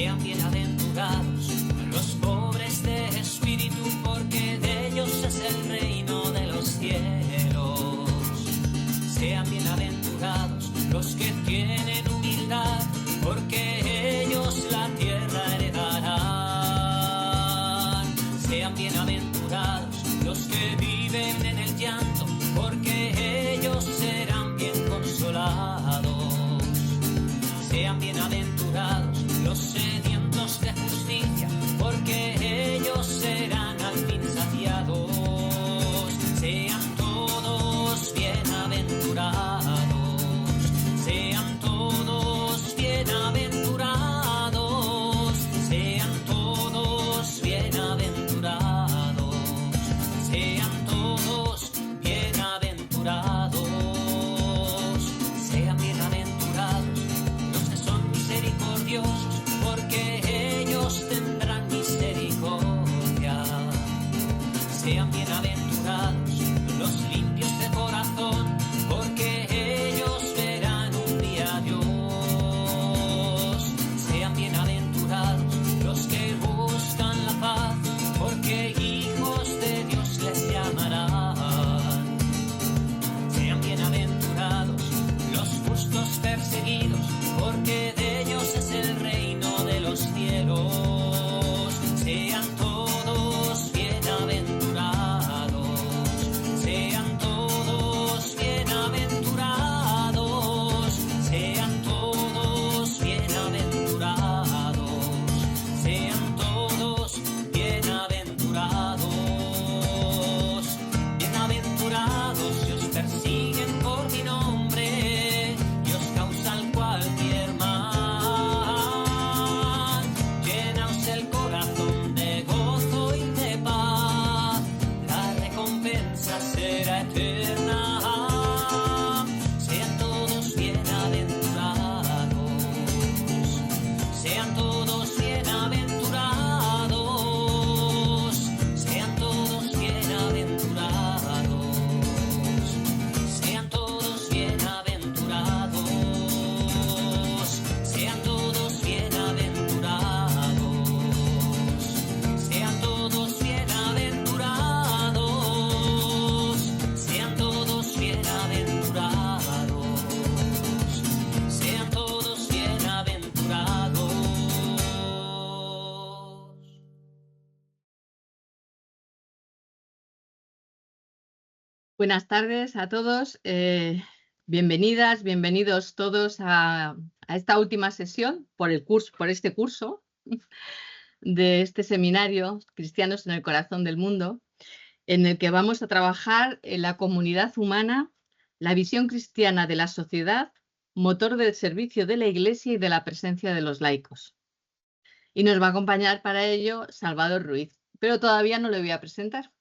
Sean bienaventurados los pobres de espíritu, porque de ellos es el reino de los cielos. Sean bienaventurados los que tienen humildad, porque ellos la tierra heredarán. Sean bienaventurados los que viven en el llanto, porque ellos serán bien consolados. Sean bienaventurados los sedientos de justicia, porque ellos serán al fin saciados. Sean todos bienaventurados, sean todos bienaventurados, sean todos bienaventurados, sean todos bienaventurados. Sean bienaventurados los que son misericordiosos, porque ellos tendrán misericordia. Sean bienaventurados los limpios de corazón, porque ellos verán un día a Dios. Sean bienaventurados los que buscan la paz, porque hijos de Dios les llamarán. Sean bienaventurados los justos perseguidos, porque de ellos es el reino de los cielos. Sean todos bienaventurados, sean todos bienaventurados, sean todos bienaventurados, sean todos bienaventurados. Bienaventurados si os persiguen por mi nombre y os causan cualquier mal. Llenaos el corazón de gozo y de paz, la recompensa será eterna. Sean todos bienaventurados, sean todos bienaventurados, sean todos bienaventurados, sean todos bienaventurados, sean todos bienaventurados, sean todos bienaventurados, sean todos bienaventurados, sean todos bienaventurados. Buenas tardes a todos. Bienvenidas, bienvenidos todos a esta última sesión por este curso de este seminario Cristianos en el Corazón del Mundo, en el que vamos a trabajar en la comunidad humana, la visión cristiana de la sociedad, motor del servicio de la Iglesia y de la presencia de los laicos. Y nos va a acompañar para ello Salvador Ruiz, pero todavía no le voy a presentar,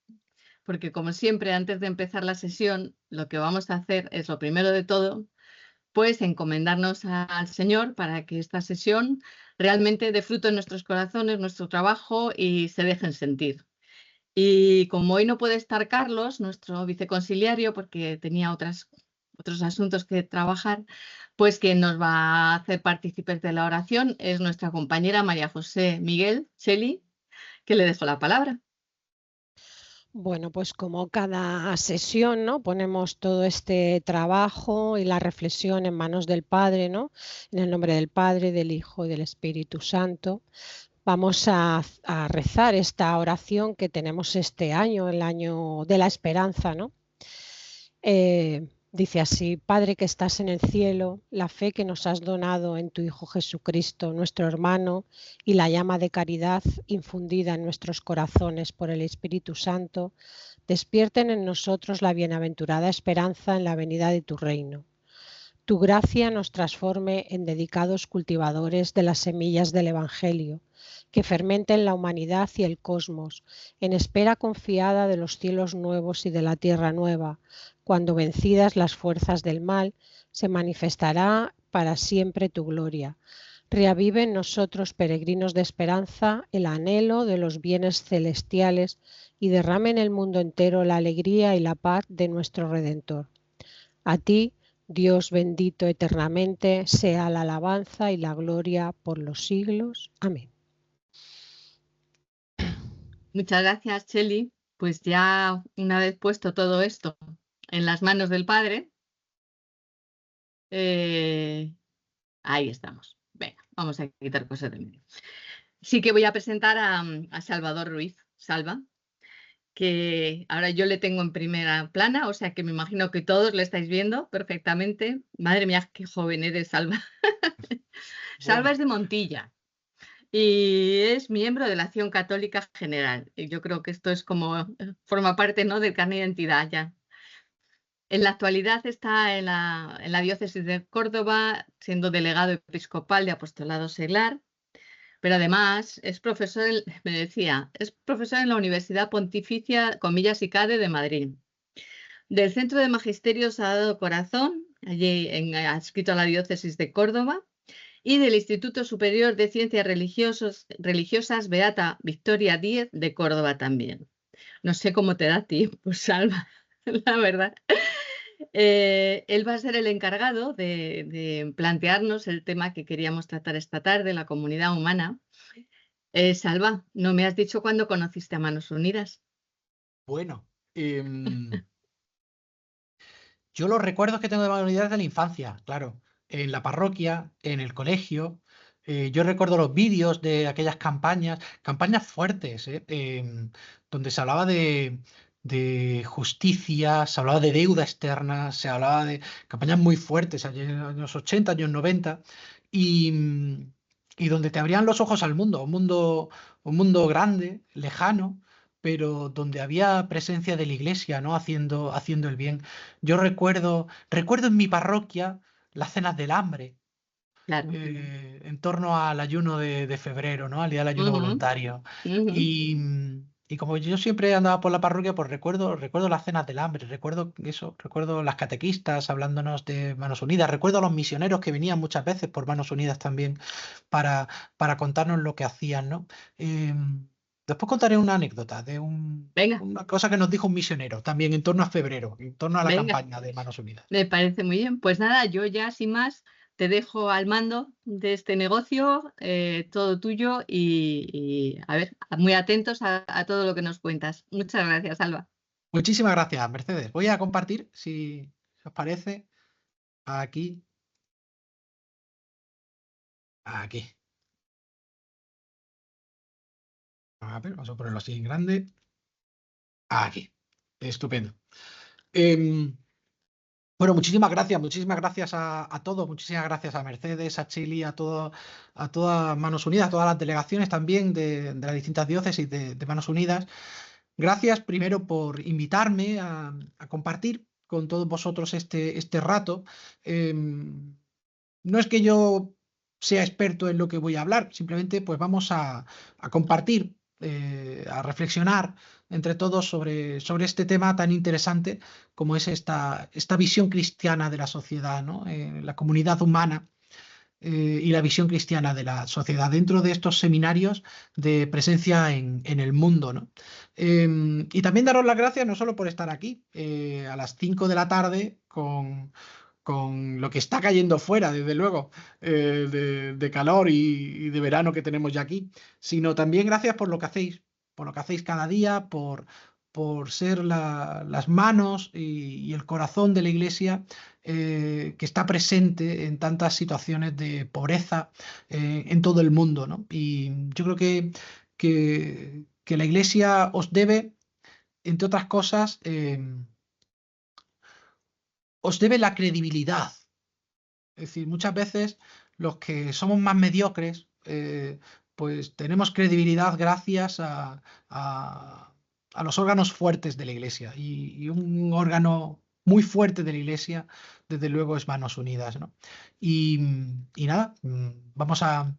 porque como siempre antes de empezar la sesión lo que vamos a hacer es, lo primero de todo, pues encomendarnos al Señor para que esta sesión realmente dé fruto en nuestros corazones, nuestro trabajo, y se dejen sentir. Y como hoy no puede estar Carlos, nuestro viceconsiliario, porque tenía otros asuntos que trabajar, pues quien nos va a hacer partícipes de la oración es nuestra compañera María José Miguel Cheli, que le dejo la palabra. Bueno, pues como cada sesión, ¿no? Ponemos todo este trabajo y la reflexión en manos del Padre, ¿no? En el nombre del Padre, del Hijo y del Espíritu Santo. Vamos a rezar esta oración que tenemos este año, el año de la esperanza, ¿no? Dice así: Padre que estás en el cielo, la fe que nos has donado en tu Hijo Jesucristo, nuestro hermano, y la llama de caridad infundida en nuestros corazones por el Espíritu Santo, despierten en nosotros la bienaventurada esperanza en la venida de tu reino. Tu gracia nos transforme en dedicados cultivadores de las semillas del Evangelio, que fermenten la humanidad y el cosmos, en espera confiada de los cielos nuevos y de la tierra nueva, cuando vencidas las fuerzas del mal, se manifestará para siempre tu gloria. Reavive en nosotros, peregrinos de esperanza, el anhelo de los bienes celestiales y derrame en el mundo entero la alegría y la paz de nuestro Redentor. A ti, Dios bendito eternamente, sea la alabanza y la gloria por los siglos. Amén. Muchas gracias, Cheli. Pues ya una vez puesto todo esto en las manos del Padre, ahí estamos. Venga, vamos a quitar cosas de medio. Sí que voy a presentar a Salvador Ruiz. Salva, que ahora yo le tengo en primera plana, o sea que me imagino que todos le estáis viendo perfectamente. Madre mía, qué joven eres, Salva. Salva Bueno, es de Montilla y es miembro de la Acción Católica General. Y yo creo que esto es como, forma parte, ¿no?, del carnet de identidad ya. En la actualidad está en la diócesis de Córdoba, siendo delegado episcopal de Apostolado Seglar, pero además es profesor, me decía, es profesor en la Universidad Pontificia Comillas y Cade de Madrid, del Centro de Magisterio Sagrado Corazón, allí adscrito a la diócesis de Córdoba, y del Instituto Superior de Ciencias Religiosas Beata Victoria Díez de Córdoba también. No sé cómo te da tiempo, Salva, la verdad. Él va a ser el encargado de plantearnos el tema que queríamos tratar esta tarde, la comunidad humana. Salva, ¿no me has dicho cuándo conociste a Manos Unidas? bueno. Yo los recuerdos que tengo de manualidades de la infancia, claro. En la parroquia, en el colegio. Yo recuerdo los vídeos de aquellas campañas fuertes, donde se hablaba de justicia, se hablaba de deuda externa, se hablaba de campañas muy fuertes, allí en los años 80, años 90, y, y donde te abrían los ojos al mundo, un mundo grande, lejano, pero donde había presencia de la iglesia, ¿no? Haciendo el bien. Yo recuerdo en mi parroquia las cenas del hambre, Claro. en torno al ayuno de febrero, ¿no? Al día del ayuno Ujú, voluntario. ujú. Y como yo siempre andaba por la parroquia, pues recuerdo las cenas del hambre, recuerdo las catequistas hablándonos de Manos Unidas, recuerdo a los misioneros que venían muchas veces por Manos Unidas también para contarnos lo que hacían, ¿no? Después contaré una anécdota de Venga, una cosa que nos dijo un misionero también en torno a febrero, en torno a la venga, campaña de Manos Unidas. me parece muy bien. Pues nada, yo ya sin más te dejo al mando de este negocio, todo tuyo y, a ver, muy atentos a todo lo que nos cuentas. Muchas gracias, Salva. Muchísimas gracias, Mercedes. Voy a compartir, si os parece, aquí. Aquí. A ver, vamos a ponerlo así en grande. Aquí. Estupendo. Bueno, muchísimas gracias a todos, muchísimas gracias a Mercedes, a Chili, a todas Manos Unidas, a todas las delegaciones también de las distintas diócesis de Manos Unidas. Gracias primero por invitarme a compartir con todos vosotros este rato. No es que yo sea experto en lo que voy a hablar, simplemente pues vamos a compartir, a reflexionar entre todos sobre este tema tan interesante como es esta visión cristiana de la sociedad, ¿no? La comunidad humana, y la visión cristiana de la sociedad dentro de estos seminarios de presencia en el mundo, ¿no? Y también daros las gracias no solo por estar aquí a las 5 de la tarde con lo que está cayendo fuera, desde luego, de calor y de verano que tenemos ya aquí, sino también gracias por lo que hacéis cada día, por ser las manos y el corazón de la Iglesia, que está presente en tantas situaciones de pobreza en todo el mundo, ¿no? Y yo creo que la Iglesia os debe, entre otras cosas, os debe la credibilidad. Es decir, muchas veces los que somos más mediocres, pues tenemos credibilidad gracias a los órganos fuertes de la Iglesia. Y un órgano muy fuerte de la Iglesia, desde luego, es Manos Unidas, ¿no? Y nada, vamos a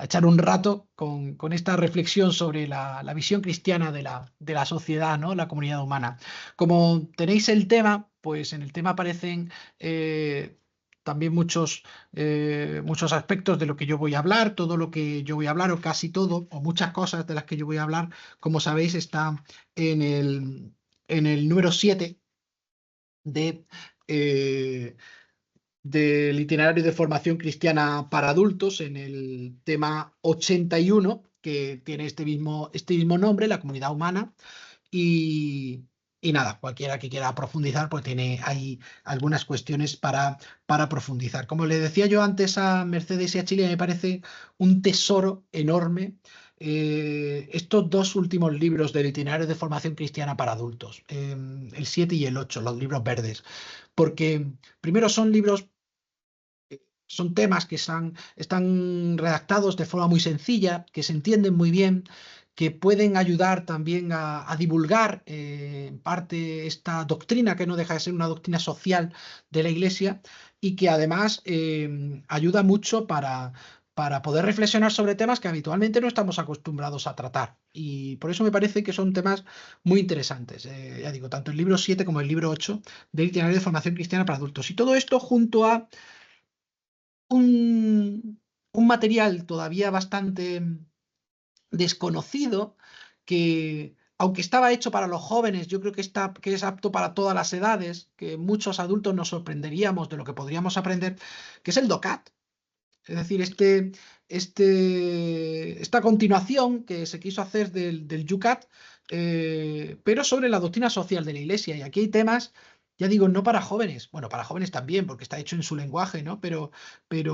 echar un rato con esta reflexión sobre la visión cristiana de la sociedad, ¿no? La comunidad humana. Como tenéis el tema, pues en el tema aparecen también muchos aspectos de lo que yo voy a hablar. Todo lo que yo voy a hablar, o casi todo, o muchas cosas de las que yo voy a hablar, como sabéis, está en el número 7 de del itinerario de formación cristiana para adultos, en el tema 81, que tiene este mismo nombre, la comunidad humana. Y nada, cualquiera que quiera profundizar, pues tiene ahí algunas cuestiones para profundizar. Como le decía yo antes a Mercedes y a Chile, me parece un tesoro enorme estos dos últimos libros del itinerario de formación cristiana para adultos, el 7 y el 8, los libros verdes, porque primero son temas que están redactados de forma muy sencilla, que se entienden muy bien, que pueden ayudar también a divulgar en parte esta doctrina, que no deja de ser una doctrina social de la Iglesia, y que además ayuda mucho para poder reflexionar sobre temas que habitualmente no estamos acostumbrados a tratar. Y por eso me parece que son temas muy interesantes. Ya digo, tanto el libro 7 como el libro 8 del Itinerario de Formación Cristiana para Adultos. Y todo esto junto a un material todavía bastante desconocido, que aunque estaba hecho para los jóvenes, yo creo que es apto para todas las edades, que muchos adultos nos sorprenderíamos de lo que podríamos aprender, que es el DOCAT. Es decir, esta continuación que se quiso hacer del YUCAT, pero sobre la doctrina social de la Iglesia. Y aquí hay temas, ya digo, no para jóvenes, bueno, para jóvenes también, porque está hecho en su lenguaje, ¿no? Pero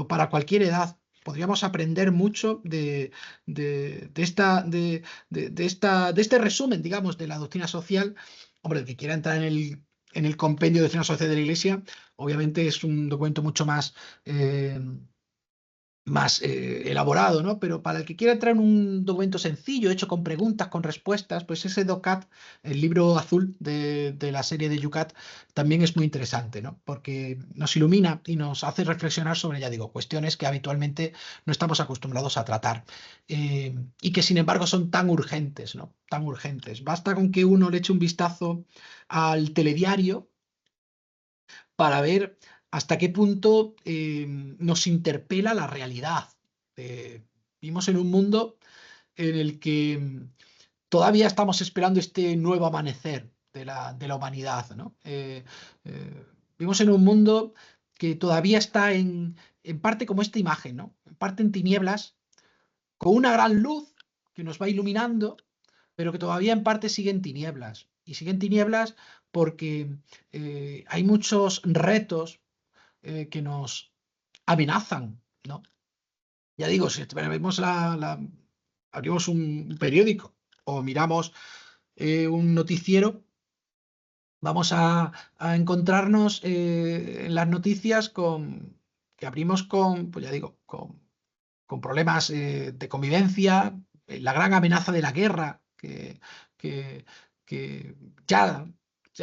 para cualquier edad. Podríamos aprender mucho de este resumen, digamos, de la doctrina social. Hombre, el que quiera entrar en el compendio de doctrina social de la Iglesia, obviamente es un documento mucho más elaborado, ¿no? Pero para el que quiera entrar en un documento sencillo, hecho con preguntas, con respuestas, pues ese DOCAT, el libro azul de la serie de YUCAT, también es muy interesante, ¿no? Porque nos ilumina y nos hace reflexionar sobre, ya digo, cuestiones que habitualmente no estamos acostumbrados a tratar y que sin embargo son tan urgentes, ¿no? Tan urgentes. Basta con que uno le eche un vistazo al telediario para ver hasta qué punto nos interpela la realidad. Vivimos en un mundo en el que todavía estamos esperando este nuevo amanecer de la humanidad, ¿no? Vivimos en un mundo que todavía está en parte como esta imagen, ¿no? En parte en tinieblas, con una gran luz que nos va iluminando, pero que todavía en parte sigue en tinieblas. Y sigue en tinieblas porque hay muchos retos que nos amenazan, ¿no? Ya digo, si vemos abrimos un periódico o miramos un noticiero, vamos a encontrarnos en las noticias que abrimos pues ya digo, con problemas de convivencia, la gran amenaza de la guerra, que ya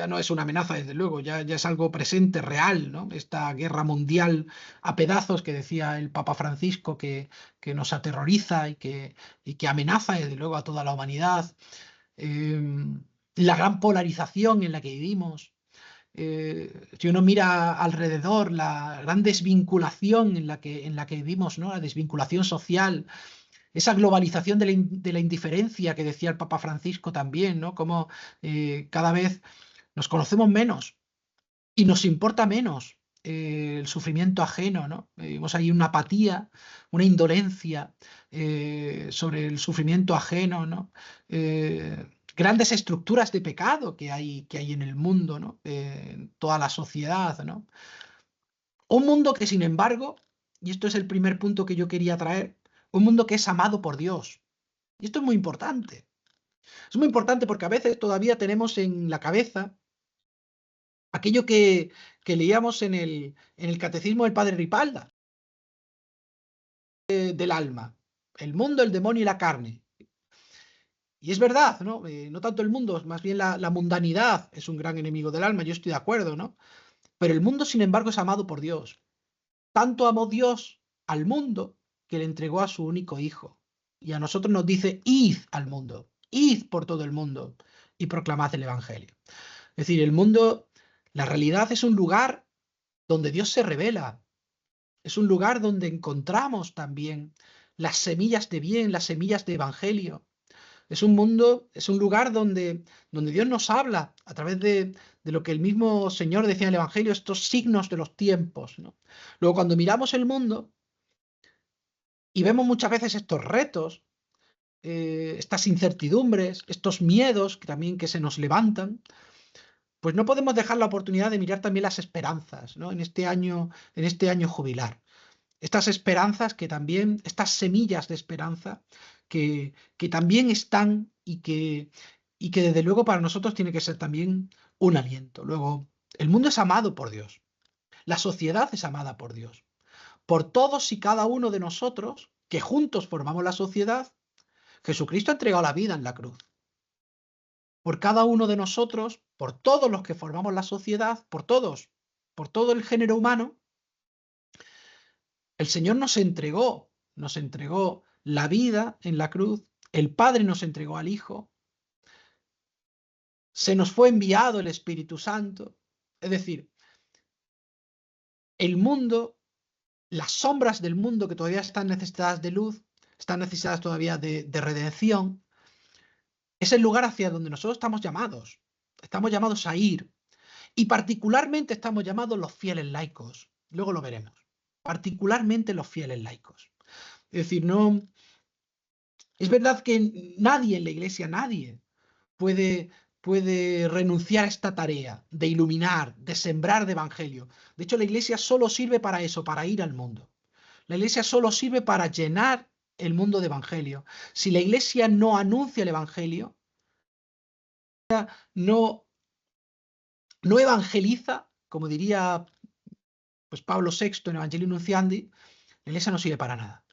no es una amenaza, desde luego, ya es algo presente, real, ¿no? Esta guerra mundial a pedazos que decía el Papa Francisco, que nos aterroriza y que amenaza, desde luego, a toda la humanidad. La gran polarización en la que vivimos. Si uno mira alrededor, la gran desvinculación en la que vivimos, ¿no? La desvinculación social, esa globalización de la indiferencia que decía el Papa Francisco también, ¿no? Como cada vez nos conocemos menos y nos importa menos el sufrimiento ajeno, ¿no? Vemos ahí una apatía, una indolencia sobre el sufrimiento ajeno, ¿no? Grandes estructuras de pecado que hay en el mundo, ¿no? En toda la sociedad, ¿no? Un mundo que, sin embargo, y esto es el primer punto que yo quería traer, un mundo que es amado por Dios. Y esto es muy importante. Es muy importante porque a veces todavía tenemos en la cabeza aquello que leíamos en el Catecismo del Padre Ripalda, del alma, el mundo, el demonio y la carne. Y es verdad, ¿no? No tanto el mundo, más bien la mundanidad es un gran enemigo del alma, yo estoy de acuerdo, ¿no? Pero el mundo, sin embargo, es amado por Dios. Tanto amó Dios al mundo que le entregó a su único hijo. Y a nosotros nos dice, id al mundo, id por todo el mundo y proclamad el Evangelio. Es decir, el mundo, la realidad es un lugar donde Dios se revela. Es un lugar donde encontramos también las semillas de bien, las semillas de Evangelio. Es un mundo, es un lugar donde Dios nos habla a través de lo que el mismo Señor decía en el Evangelio, estos signos de los tiempos, ¿no? Luego, cuando miramos el mundo y vemos muchas veces estos retos, estas incertidumbres, estos miedos que también que se nos levantan, pues no podemos dejar la oportunidad de mirar también las esperanzas, ¿no? En este año jubilar. Estas esperanzas que también, estas semillas de esperanza que también están y que desde luego para nosotros tiene que ser también un aliento. Luego, el mundo es amado por Dios. La sociedad es amada por Dios. Por todos y cada uno de nosotros, que juntos formamos la sociedad, Jesucristo ha entregado la vida en la cruz. Por cada uno de nosotros, por todos los que formamos la sociedad, por todos, por todo el género humano, el Señor nos entregó la vida en la cruz, el Padre nos entregó al Hijo, se nos fue enviado el Espíritu Santo. Es decir, el mundo, las sombras del mundo que todavía están necesitadas de luz, están necesitadas todavía de redención, es el lugar hacia donde nosotros estamos llamados a ir, y particularmente estamos llamados los fieles laicos, luego lo veremos, particularmente los fieles laicos. Es decir, no, es verdad que nadie en la iglesia, nadie puede renunciar a esta tarea de iluminar, de sembrar de evangelio. De hecho, la iglesia solo sirve para eso, para ir al mundo. La iglesia solo sirve para llenar el mundo de evangelio. Si la iglesia no anuncia el evangelio, no evangeliza, como diría pues Pablo VI en Evangelii Nunciandi, la iglesia no sirve para nada.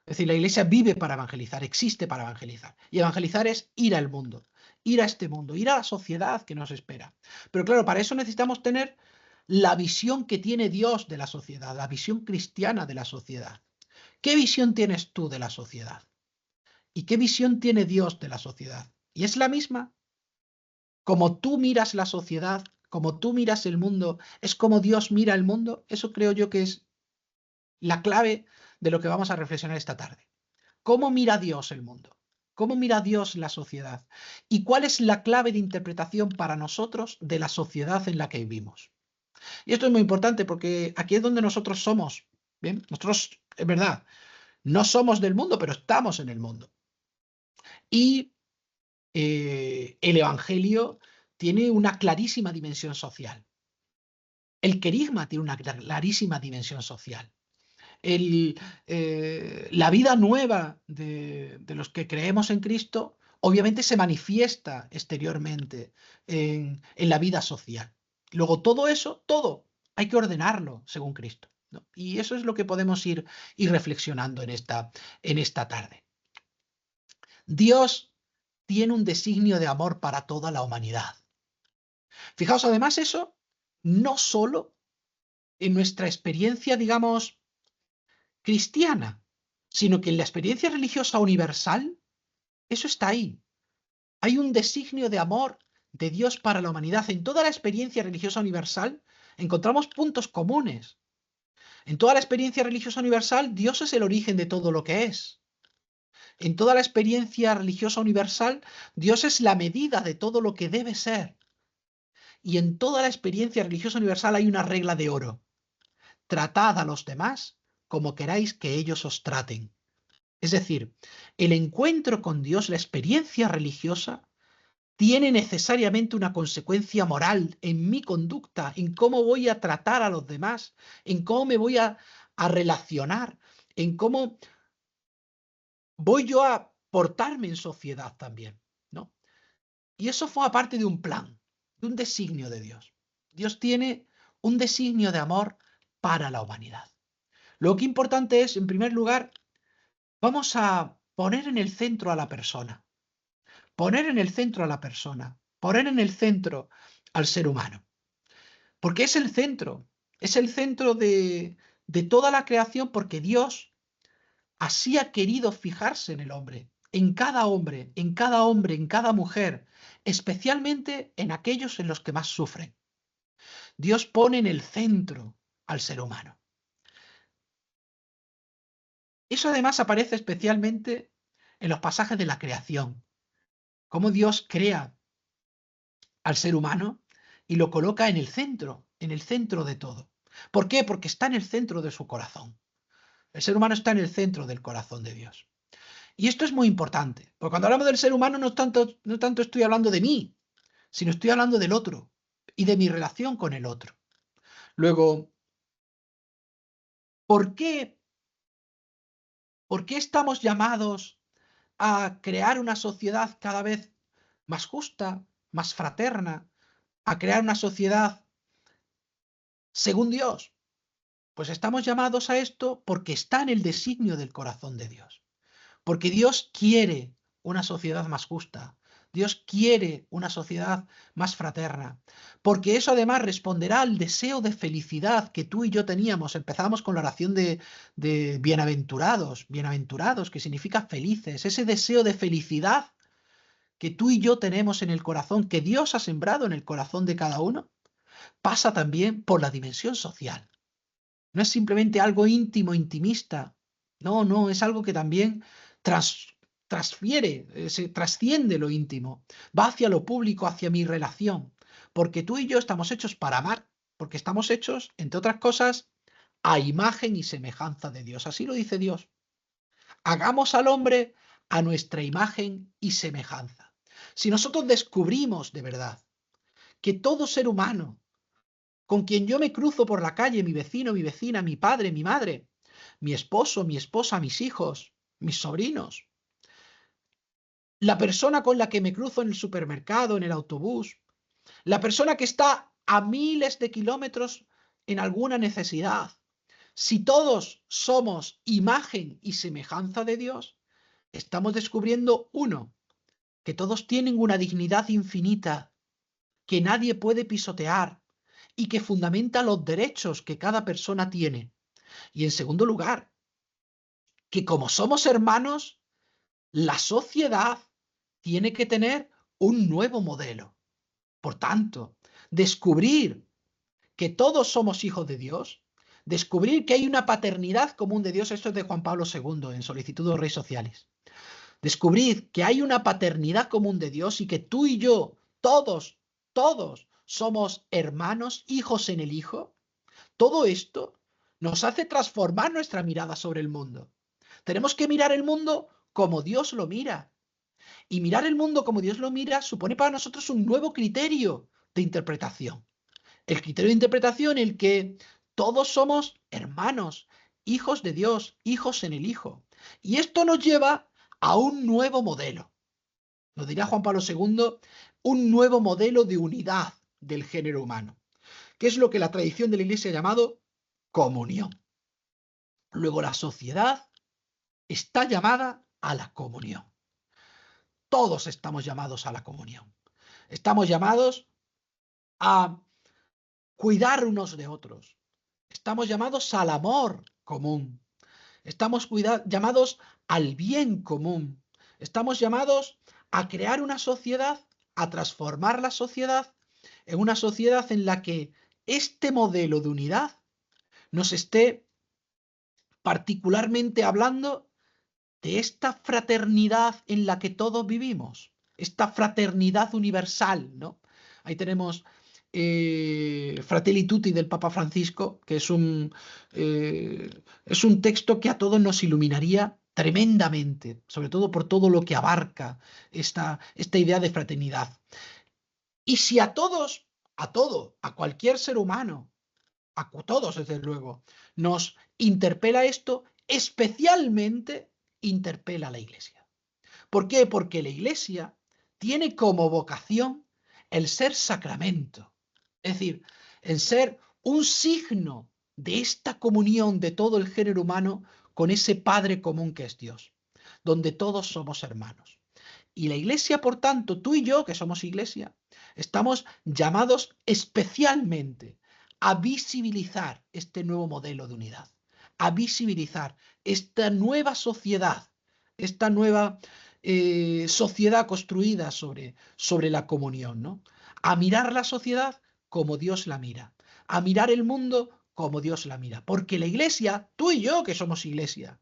Es decir, la iglesia vive para evangelizar, existe para evangelizar. Y evangelizar es ir al mundo, ir a este mundo, ir a la sociedad que nos espera. Pero claro, para eso necesitamos tener la visión que tiene Dios de la sociedad, la visión cristiana de la sociedad. ¿Qué visión tienes tú de la sociedad? ¿Y qué visión tiene Dios de la sociedad? ¿Y es la misma? Como tú miras la sociedad, como tú miras el mundo, ¿es como Dios mira el mundo? Eso creo yo que es la clave de lo que vamos a reflexionar esta tarde. ¿Cómo mira Dios el mundo? ¿Cómo mira Dios la sociedad? ¿Y cuál es la clave de interpretación para nosotros de la sociedad en la que vivimos? Y esto es muy importante porque aquí es donde nosotros somos. ¿Bien? Nosotros, es verdad, no somos del mundo, pero estamos en el mundo. Y el Evangelio tiene una clarísima dimensión social. El querigma tiene una clarísima dimensión social. La vida nueva de los que creemos en Cristo obviamente se manifiesta exteriormente en la vida social. Luego todo eso, todo, hay que ordenarlo según Cristo, ¿no? Y eso es lo que podemos ir reflexionando en esta tarde. Dios tiene un designio de amor para toda la humanidad. Fijaos, además, eso no solo en nuestra experiencia, digamos, cristiana, sino que en la experiencia religiosa universal, eso está ahí. Hay un designio de amor de Dios para la humanidad. En toda la experiencia religiosa universal encontramos puntos comunes. En toda la experiencia religiosa universal, Dios es el origen de todo lo que es. En toda la experiencia religiosa universal, Dios es la medida de todo lo que debe ser. Y en toda la experiencia religiosa universal hay una regla de oro. Tratad a los demás como queráis que ellos os traten. Es decir, el encuentro con Dios, la experiencia religiosa, tiene necesariamente una consecuencia moral en mi conducta, en cómo voy a tratar a los demás, en cómo me voy a relacionar, en cómo voy yo a portarme en sociedad también, ¿no? Y eso fue aparte de un plan, de un designio de Dios. Dios tiene un designio de amor para la humanidad. Lo que importante es, en primer lugar, vamos a poner en el centro a la persona. Poner en el centro a la persona. Poner en el centro al ser humano. Porque es el centro de toda la creación, porque Dios así ha querido fijarse en el hombre, en cada hombre, en cada hombre, en cada mujer, especialmente en aquellos en los que más sufren. Dios pone en el centro al ser humano. Eso además aparece especialmente en los pasajes de la creación. cómo Dios crea al ser humano y lo coloca en el centro de todo. ¿Por qué? Porque está en el centro de su corazón. El ser humano está en el centro del corazón de Dios. Y esto es muy importante, porque cuando hablamos del ser humano no tanto estoy hablando de mí, sino estoy hablando del otro y de mi relación con el otro. Luego, ¿por qué estamos llamados a crear una sociedad cada vez más justa, más fraterna, a crear una sociedad según Dios? Pues estamos llamados a esto porque está en el designio del corazón de Dios. Porque Dios quiere una sociedad más justa. Dios quiere una sociedad más fraterna. Porque eso además responderá al deseo de felicidad que tú y yo teníamos. Empezamos con la oración de bienaventurados, bienaventurados, que significa felices. Ese deseo de felicidad que tú y yo tenemos en el corazón, que Dios ha sembrado en el corazón de cada uno, pasa también por la dimensión social. No es simplemente algo íntimo, intimista. No, es algo que también trasciende lo íntimo, va hacia lo público, hacia mi relación, porque tú y yo estamos hechos para amar, porque estamos hechos, entre otras cosas, a imagen y semejanza de Dios. Así lo dice Dios. Hagamos al hombre a nuestra imagen y semejanza. Si nosotros descubrimos de verdad que todo ser humano con quien yo me cruzo por la calle, mi vecino, mi vecina, mi padre, mi madre, mi esposo, mi esposa, mis hijos, mis sobrinos, la persona con la que me cruzo en el supermercado, en el autobús, la persona que está a miles de kilómetros en alguna necesidad. Si todos somos imagen y semejanza de Dios, estamos descubriendo, uno, que todos tienen una dignidad infinita que nadie puede pisotear y que fundamenta los derechos que cada persona tiene. Y en segundo lugar, que como somos hermanos, la sociedad tiene que tener un nuevo modelo. Por tanto, descubrir que todos somos hijos de Dios, descubrir que hay una paternidad común de Dios, esto es de Juan Pablo II en Solicitud de Redes Sociales. Descubrir que hay una paternidad común de Dios y que tú y yo, todos somos hermanos, hijos en el Hijo. Todo esto nos hace transformar nuestra mirada sobre el mundo. Tenemos que mirar el mundo como Dios lo mira. Y mirar el mundo como Dios lo mira supone para nosotros un nuevo criterio de interpretación. El criterio de interpretación en el que todos somos hermanos, hijos de Dios, hijos en el Hijo. Y esto nos lleva a un nuevo modelo. Lo dirá Juan Pablo II, un nuevo modelo de unidad del género humano, que es lo que la tradición de la Iglesia ha llamado comunión. Luego la sociedad está llamada a la comunión. Todos estamos llamados a la comunión. Estamos llamados a cuidar unos de otros. Estamos llamados al amor común. Estamos llamados al bien común. Estamos llamados a crear una sociedad, a transformar la sociedad en una sociedad en la que este modelo de unidad nos esté particularmente hablando de esta fraternidad en la que todos vivimos, esta fraternidad universal, ¿no? Ahí tenemos Fratelli Tutti del Papa Francisco, que es un texto que a todos nos iluminaría tremendamente, sobre todo por todo lo que abarca esta idea de fraternidad. Y si a cualquier ser humano, a todos desde luego, nos interpela esto, especialmente interpela a la Iglesia. ¿Por qué? Porque la Iglesia tiene como vocación el ser sacramento, es decir, el ser un signo de esta comunión de todo el género humano con ese Padre común que es Dios, donde todos somos hermanos. Y la Iglesia, por tanto, tú y yo, que somos Iglesia, estamos llamados especialmente a visibilizar este nuevo modelo de unidad, a visibilizar esta nueva sociedad, esta nueva sociedad construida sobre la comunión, ¿no? A mirar la sociedad como Dios la mira, a mirar el mundo como Dios la mira, porque la Iglesia, tú y yo que somos Iglesia,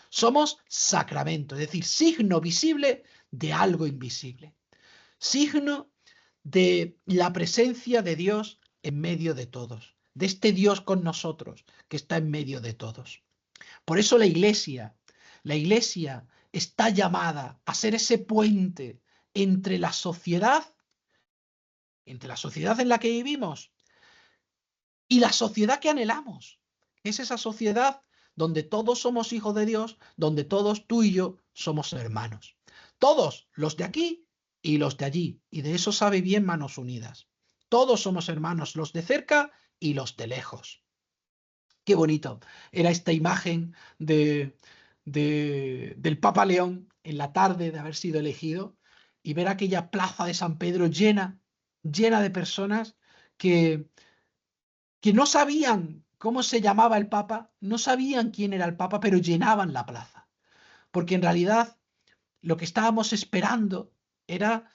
somos sacramento, es decir, signo visible de algo invisible. signo de la presencia de Dios en medio de todos, de este Dios con nosotros que está en medio de todos. Por eso la Iglesia está llamada a ser ese puente entre la sociedad en la que vivimos y la sociedad que anhelamos. Es esa sociedad donde todos somos hijos de Dios, donde todos tú y yo somos hermanos. Todos, los de aquí y los de allí. Y de eso sabe bien Manos Unidas. Todos somos hermanos, los de cerca y los de lejos. Qué bonito era esta imagen del Papa León en la tarde de haber sido elegido y ver aquella plaza de San Pedro llena de personas que no sabían cómo se llamaba el Papa, no sabían quién era el Papa, pero llenaban la plaza. Porque en realidad lo que estábamos esperando era,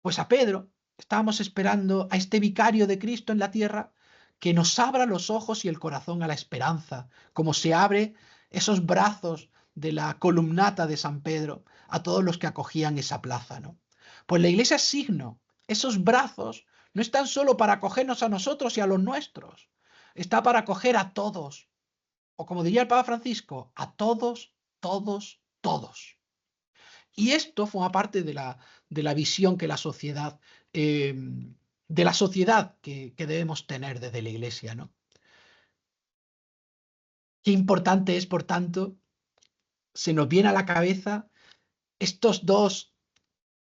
pues a Pedro, estábamos esperando a este vicario de Cristo en la tierra que nos abra los ojos y el corazón a la esperanza, como se abre esos brazos de la columnata de San Pedro a todos los que acogían esa plaza, ¿no? Pues la Iglesia es signo. Esos brazos no están solo para acogernos a nosotros y a los nuestros, está para acoger a todos, o como diría el Papa Francisco, a todos, todos, todos. Y esto forma parte de la visión que la sociedad, que debemos tener desde la Iglesia, ¿no? Qué importante es, por tanto, se nos viene a la cabeza estos dos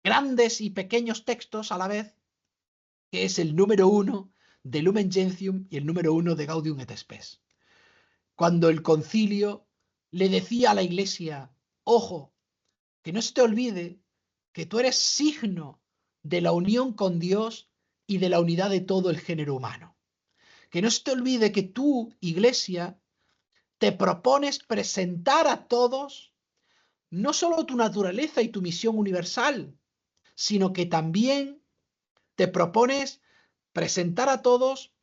grandes y pequeños textos a la vez, que es el número 1 de Lumen Gentium y el número 1 de Gaudium et Spes. Cuando el concilio le decía a la Iglesia, ojo, que no se te olvide que tú eres signo de la unión con Dios y de la unidad de todo el género humano. Que no se te olvide que tú, Iglesia, te propones presentar a todos no solo tu naturaleza y tu misión universal, sino que también te propones presentar a todos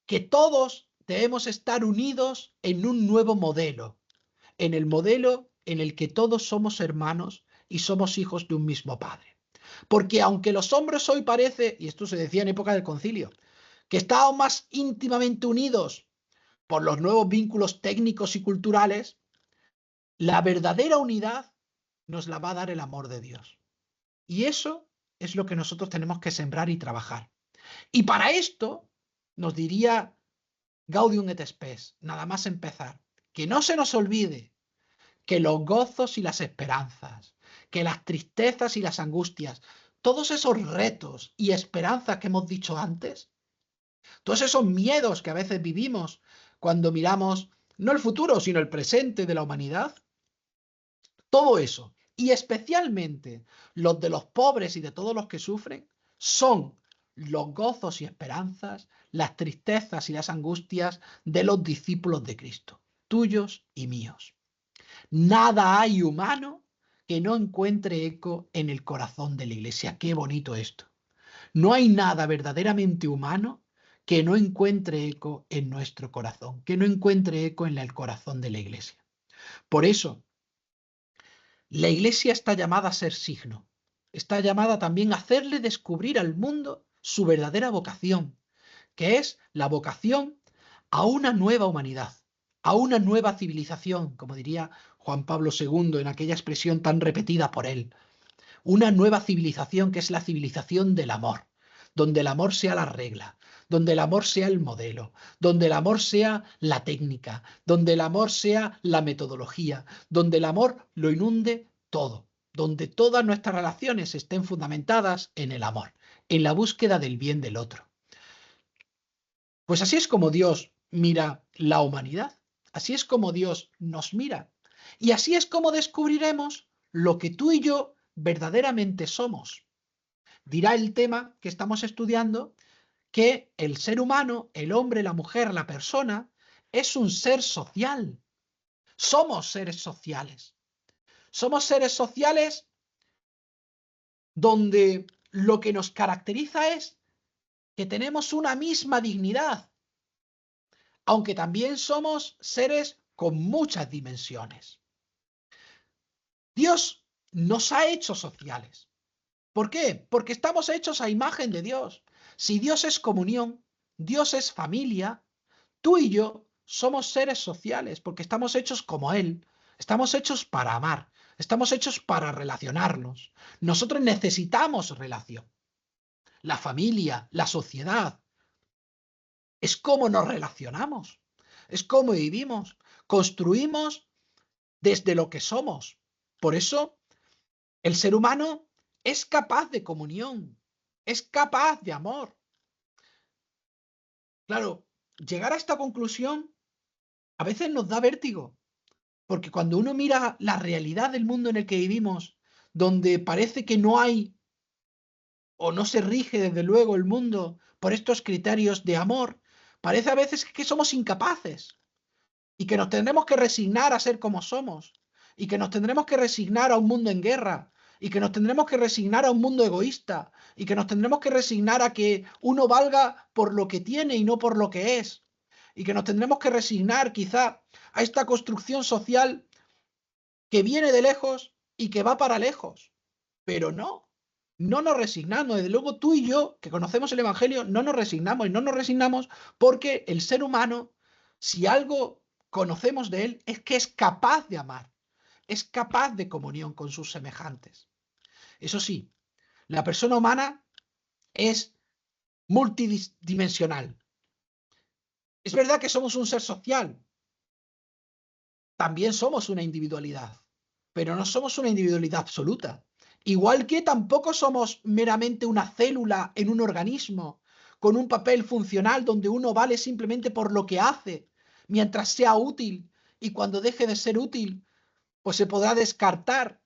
que todos debemos estar unidos en un nuevo modelo, en el modelo en el que todos somos hermanos y somos hijos de un mismo Padre. Porque aunque los hombres hoy parece, y esto se decía en época del concilio, que estamos más íntimamente unidos por los nuevos vínculos técnicos y culturales, la verdadera unidad nos la va a dar el amor de Dios. Y eso es lo que nosotros tenemos que sembrar y trabajar. Y para esto nos diría Gaudium et Spes, nada más empezar, que no se nos olvide que los gozos y las esperanzas, que las tristezas y las angustias, todos esos retos y esperanzas que hemos dicho antes, todos esos miedos que a veces vivimos cuando miramos no el futuro, sino el presente de la humanidad, todo eso, y especialmente los de los pobres y de todos los que sufren, son los gozos y esperanzas, las tristezas y las angustias de los discípulos de Cristo, tuyos y míos. Nada hay humano que no encuentre eco en el corazón de la Iglesia. Qué bonito esto. No hay nada verdaderamente humano que no encuentre eco en nuestro corazón, que no encuentre eco en el corazón de la Iglesia. Por eso, la Iglesia está llamada a ser signo. Está llamada también a hacerle descubrir al mundo su verdadera vocación, que es la vocación a una nueva humanidad, a una nueva civilización, como diría Juan Pablo II en aquella expresión tan repetida por él. Una nueva civilización que es la civilización del amor, donde el amor sea la regla, donde el amor sea el modelo, donde el amor sea la técnica, donde el amor sea la metodología, donde el amor lo inunde todo, donde todas nuestras relaciones estén fundamentadas en el amor, en la búsqueda del bien del otro. Pues así es como Dios mira la humanidad, así es como Dios nos mira, y así es como descubriremos lo que tú y yo verdaderamente somos. Dirá el tema que estamos estudiando que el ser humano, el hombre, la mujer, la persona, es un ser social. Somos seres sociales. Somos seres sociales donde lo que nos caracteriza es que tenemos una misma dignidad, aunque también somos seres con muchas dimensiones. Dios nos ha hecho sociales. ¿Por qué? Porque estamos hechos a imagen de Dios. Si Dios es comunión, Dios es familia, tú y yo somos seres sociales porque estamos hechos como Él. Estamos hechos para amar, estamos hechos para relacionarnos. Nosotros necesitamos relación. La familia, la sociedad, es cómo nos relacionamos, es cómo vivimos, construimos desde lo que somos. Por eso, el ser humano es capaz de comunión, es capaz de amor. Claro, llegar a esta conclusión a veces nos da vértigo, porque cuando uno mira la realidad del mundo en el que vivimos, donde parece que no hay o no se rige desde luego el mundo por estos criterios de amor, parece a veces que somos incapaces y que nos tendremos que resignar a ser como somos y que nos tendremos que resignar a un mundo en guerra y que nos tendremos que resignar a un mundo egoísta y que nos tendremos que resignar a que uno valga por lo que tiene y no por lo que es y que nos tendremos que resignar quizá a esta construcción social que viene de lejos y que va para lejos. Pero no nos resignamos. Desde luego tú y yo, que conocemos el Evangelio, no nos resignamos y no nos resignamos porque el ser humano, si algo conocemos de él, es que es capaz de amar, es capaz de comunión con sus semejantes. Eso sí, la persona humana es multidimensional. Es verdad que somos un ser social, también somos una individualidad, pero no somos una individualidad absoluta. Igual que tampoco somos meramente una célula en un organismo, con un papel funcional donde uno vale simplemente por lo que hace, mientras sea útil, y cuando deje de ser útil, pues se podrá descartar,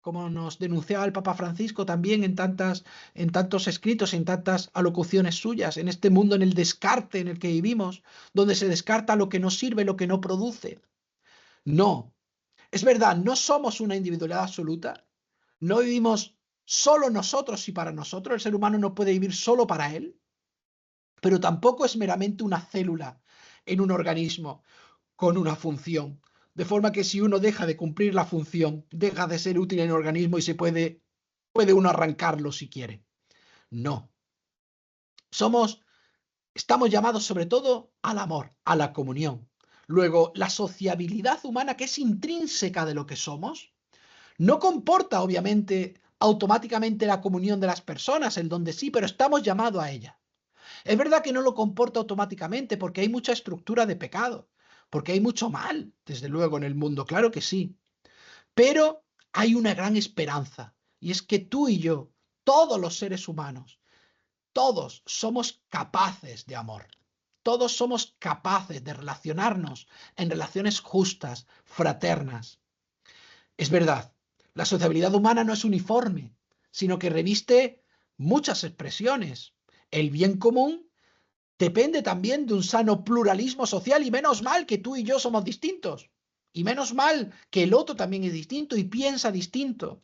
como nos denunciaba el Papa Francisco también en tantos escritos, en tantas alocuciones suyas, en este mundo, en el descarte en el que vivimos, donde se descarta lo que no sirve, lo que no produce. No, es verdad, no somos una individualidad absoluta, no vivimos solo nosotros y para nosotros, el ser humano no puede vivir solo para él, pero tampoco es meramente una célula en un organismo con una función, de forma que si uno deja de cumplir la función, deja de ser útil en el organismo y puede uno arrancarlo si quiere. No. Estamos llamados sobre todo al amor, a la comunión. Luego, la sociabilidad humana, que es intrínseca de lo que somos, no comporta, obviamente, automáticamente la comunión de las personas, el donde sí, pero estamos llamados a ella. Es verdad que no lo comporta automáticamente porque hay mucha estructura de pecado, porque hay mucho mal, desde luego, en el mundo, claro que sí. Pero hay una gran esperanza, y es que tú y yo, todos los seres humanos, todos somos capaces de amor. Todos somos capaces de relacionarnos en relaciones justas, fraternas. Es verdad, la sociabilidad humana no es uniforme, sino que reviste muchas expresiones. El bien común depende también de un sano pluralismo social y menos mal que tú y yo somos distintos. Y menos mal que el otro también es distinto y piensa distinto.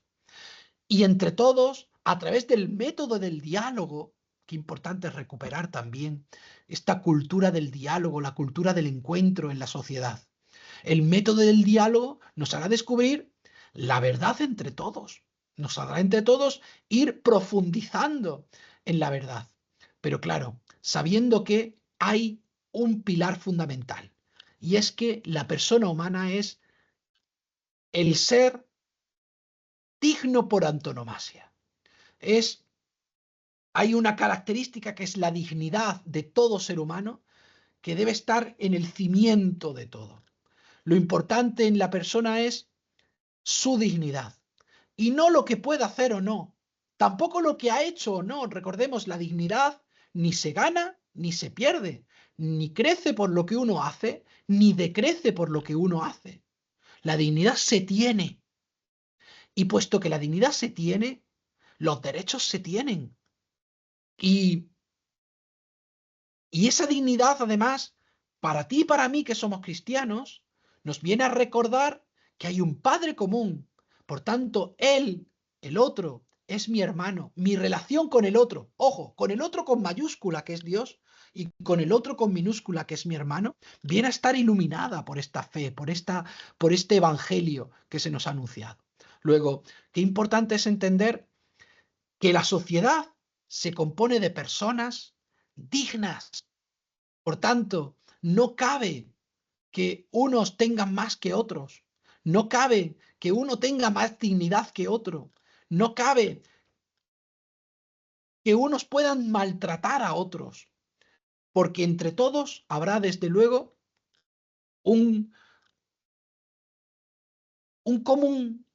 Y entre todos, a través del método del diálogo, qué importante es recuperar también esta cultura del diálogo, la cultura del encuentro en la sociedad. El método del diálogo nos hará descubrir la verdad entre todos. Nos hará entre todos ir profundizando en la verdad. Pero claro, sabiendo que hay un pilar fundamental, y es que la persona humana es el ser digno por antonomasia. Hay una característica que es la dignidad de todo ser humano que debe estar en el cimiento de todo. Lo importante en la persona es su dignidad y no lo que pueda hacer o no, tampoco lo que ha hecho o no. Recordemos, la dignidad ni se gana ni se pierde, ni crece por lo que uno hace, ni decrece por lo que uno hace. La dignidad se tiene. Y puesto que la dignidad se tiene, los derechos se tienen. Y esa dignidad, además, para ti y para mí que somos cristianos, nos viene a recordar que hay un Padre común. Por tanto, Él, el otro, es mi hermano. Mi relación con el otro, ojo, con el otro con mayúscula, que es Dios, y con el otro con minúscula, que es mi hermano, viene a estar iluminada por esta fe, por este evangelio que se nos ha anunciado. Luego, qué importante es entender que la sociedad se compone de personas dignas. Por tanto, no cabe que unos tengan más que otros. No cabe que uno tenga más dignidad que otro. No cabe que unos puedan maltratar a otros. Porque entre todos habrá, desde luego, un común,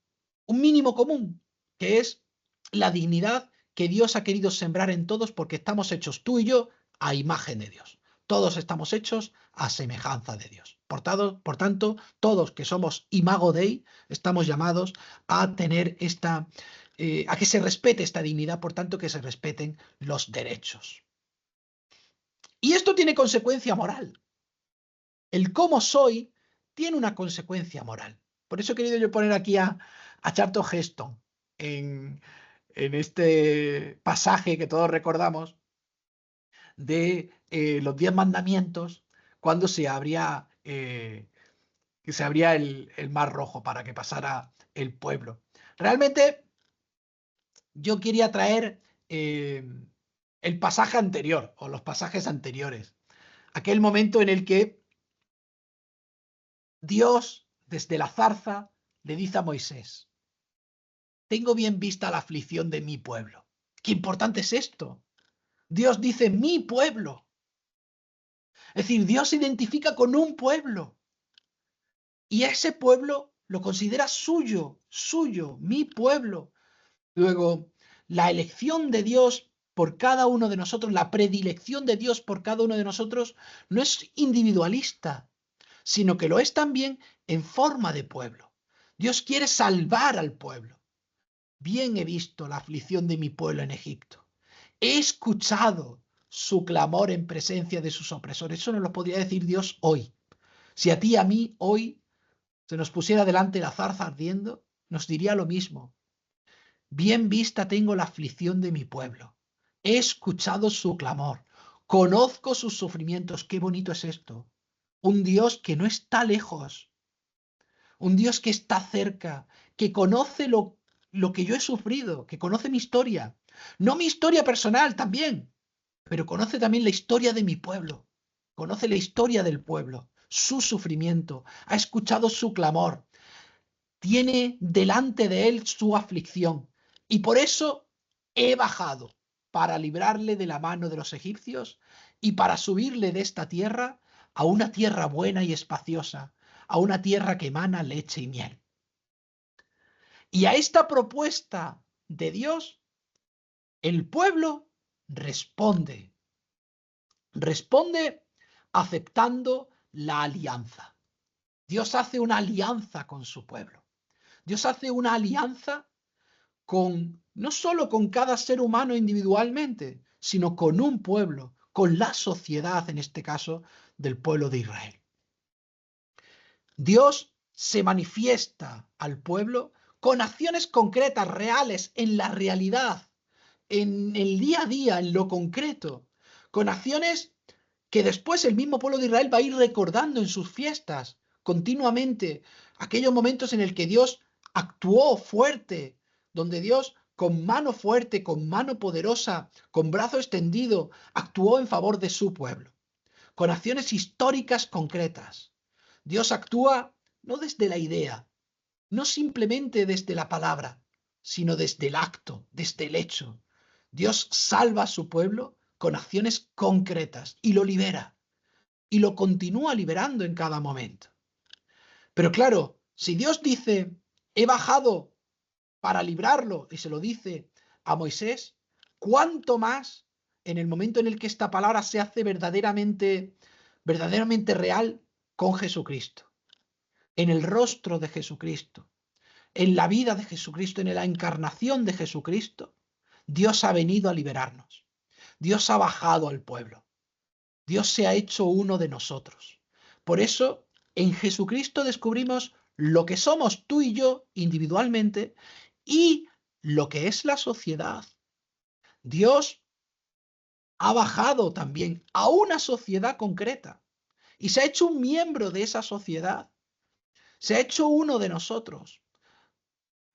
un mínimo común, que es la dignidad que Dios ha querido sembrar en todos, porque estamos hechos, tú y yo, a imagen de Dios. Todos estamos hechos a semejanza de Dios. Por tanto, todos que somos imago Dei, estamos llamados a tener a que se respete esta dignidad, por tanto, que se respeten los derechos. Y esto tiene consecuencia moral. El cómo soy tiene una consecuencia moral. Por eso he querido yo poner aquí a Charlton Heston en este pasaje que todos recordamos de los 10 mandamientos, cuando se abría el Mar Rojo para que pasara el pueblo. Realmente yo quería traer el pasaje anterior o los pasajes anteriores. Aquel momento en el que Dios, desde la zarza, le dice a Moisés: tengo bien vista la aflicción de mi pueblo. Qué importante es esto. Dios dice mi pueblo. Es decir, Dios se identifica con un pueblo. Y ese pueblo lo considera suyo, mi pueblo. Luego, la elección de Dios por cada uno de nosotros, la predilección de Dios por cada uno de nosotros, no es individualista, sino que lo es también en forma de pueblo. Dios quiere salvar al pueblo. Bien he visto la aflicción de mi pueblo en Egipto. He escuchado su clamor en presencia de sus opresores. Eso nos lo podría decir Dios hoy. Si a ti y a mí hoy se nos pusiera delante la zarza ardiendo, nos diría lo mismo. Bien vista tengo la aflicción de mi pueblo. He escuchado su clamor. Conozco sus sufrimientos. Qué bonito es esto. Un Dios que no está lejos. Un Dios que está cerca, que conoce lo que yo he sufrido, que conoce mi historia. No mi historia personal también, pero conoce también la historia de mi pueblo. Conoce la historia del pueblo, su sufrimiento, ha escuchado su clamor. Tiene delante de él su aflicción. Y por eso he bajado para librarle de la mano de los egipcios y para subirle de esta tierra a una tierra buena y espaciosa, a una tierra que emana leche y miel. Y a esta propuesta de Dios, el pueblo responde. Responde aceptando la alianza. Dios hace una alianza con su pueblo. Dios hace una alianza no solo con cada ser humano individualmente, sino con un pueblo, con la sociedad, en este caso, del pueblo de Israel. Dios se manifiesta al pueblo con acciones concretas, reales, en la realidad, en el día a día, en lo concreto, con acciones que después el mismo pueblo de Israel va a ir recordando en sus fiestas continuamente, aquellos momentos en el que Dios actuó fuerte, donde Dios con mano fuerte, con mano poderosa, con brazo extendido, actuó en favor de su pueblo, con acciones históricas concretas. Dios actúa no desde la idea, no simplemente desde la palabra, sino desde el acto, desde el hecho. Dios salva a su pueblo con acciones concretas y lo libera, y lo continúa liberando en cada momento. Pero claro, si Dios dice, he bajado para librarlo, y se lo dice a Moisés, ¿cuánto más en el momento en el que esta palabra se hace verdaderamente real con Jesucristo? En el rostro de Jesucristo, en la vida de Jesucristo, en la encarnación de Jesucristo, Dios ha venido a liberarnos. Dios ha bajado al pueblo. Dios se ha hecho uno de nosotros. Por eso, en Jesucristo descubrimos lo que somos tú y yo individualmente y lo que es la sociedad. Dios ha bajado también a una sociedad concreta y se ha hecho un miembro de esa sociedad. Se ha hecho uno de nosotros.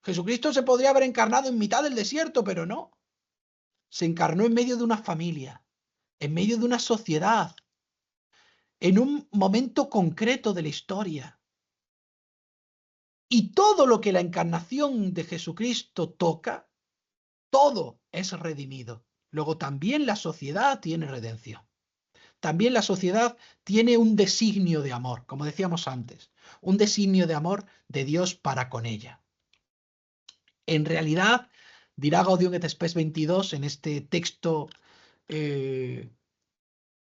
Jesucristo se podría haber encarnado en mitad del desierto, pero no. se encarnó en medio de una familia, en medio de una sociedad, en un momento concreto de la historia. Y todo lo que la encarnación de Jesucristo toca, todo es redimido. Luego también la sociedad tiene redención. También la sociedad tiene un designio de amor, como decíamos antes, un designio de amor de Dios para con ella. En realidad, dirá Gaudium et Spes 22 en este texto